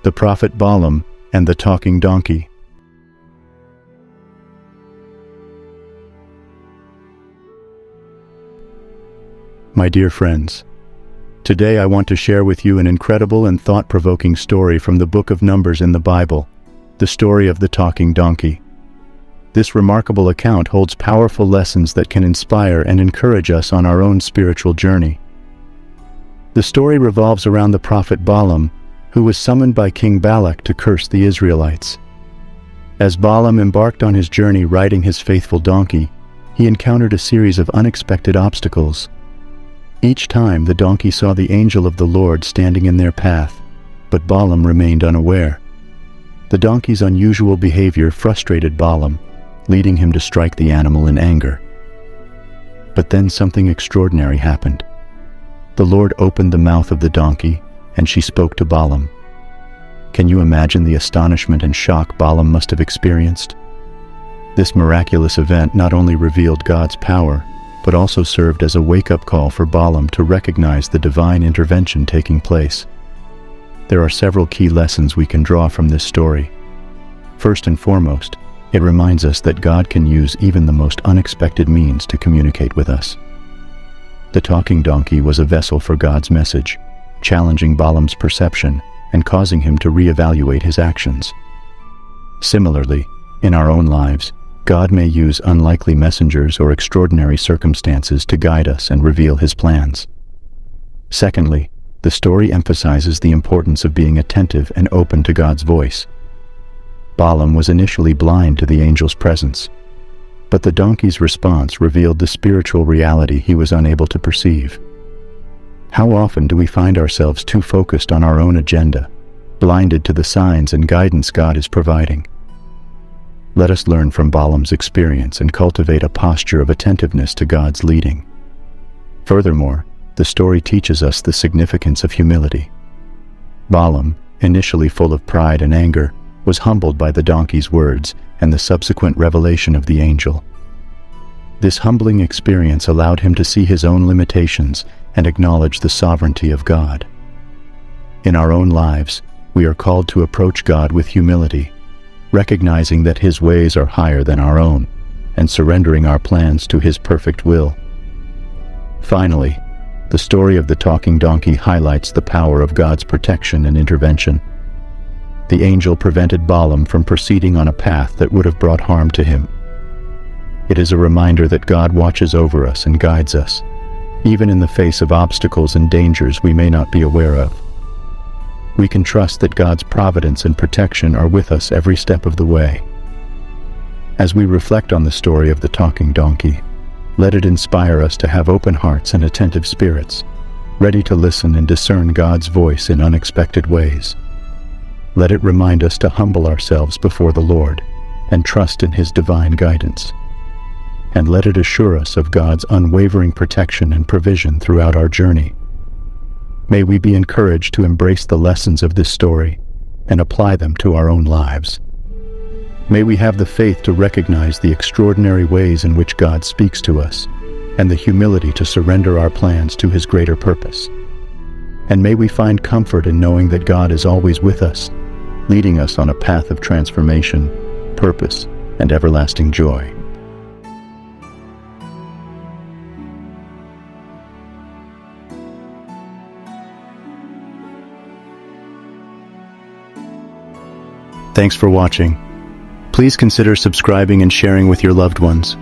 the prophet Balaam, and the talking donkey. My dear friends, today I want to share with you an incredible and thought-provoking story from the book of Numbers in the Bible, the story of the talking donkey. This remarkable account holds powerful lessons that can inspire and encourage us on our own spiritual journey. The story revolves around the prophet Balaam, who was summoned by King Balak to curse the Israelites. As Balaam embarked on his journey riding his faithful donkey, he encountered a series of unexpected obstacles. Each time the donkey saw the angel of the Lord standing in their path, but Balaam remained unaware. The donkey's unusual behavior frustrated Balaam, leading him to strike the animal in anger. But then something extraordinary happened. The Lord opened the mouth of the donkey, and she spoke to Balaam. Can you imagine the astonishment and shock Balaam must have experienced? This miraculous event not only revealed God's power, but also served as a wake-up call for Balaam to recognize the divine intervention taking place. There are several key lessons we can draw from this story. First and foremost, it reminds us that God can use even the most unexpected means to communicate with us. The talking donkey was a vessel for God's message, challenging Balaam's perception and causing him to reevaluate his actions. Similarly, in our own lives, God may use unlikely messengers or extraordinary circumstances to guide us and reveal His plans. Secondly, the story emphasizes the importance of being attentive and open to God's voice. Balaam was initially blind to the angel's presence, but the donkey's response revealed the spiritual reality he was unable to perceive. How often do we find ourselves too focused on our own agenda, blinded to the signs and guidance God is providing? Let us learn from Balaam's experience and cultivate a posture of attentiveness to God's leading. Furthermore, the story teaches us the significance of humility. Balaam, initially full of pride and anger, was humbled by the donkey's words and the subsequent revelation of the angel. This humbling experience allowed him to see his own limitations and acknowledge the sovereignty of God. In our own lives, we are called to approach God with humility, recognizing that His ways are higher than our own, and surrendering our plans to His perfect will. Finally, the story of the talking donkey highlights the power of God's protection and intervention. The angel prevented Balaam from proceeding on a path that would have brought harm to him. It is a reminder that God watches over us and guides us, even in the face of obstacles and dangers we may not be aware of. We can trust that God's providence and protection are with us every step of the way. As we reflect on the story of the talking donkey, let it inspire us to have open hearts and attentive spirits, ready to listen and discern God's voice in unexpected ways. Let it remind us to humble ourselves before the Lord and trust in His divine guidance. And let it assure us of God's unwavering protection and provision throughout our journey. May we be encouraged to embrace the lessons of this story and apply them to our own lives. May we have the faith to recognize the extraordinary ways in which God speaks to us and the humility to surrender our plans to His greater purpose. And may we find comfort in knowing that God is always with us, leading us on a path of transformation, purpose, and everlasting joy. Thanks for watching. Please consider subscribing and sharing with your loved ones.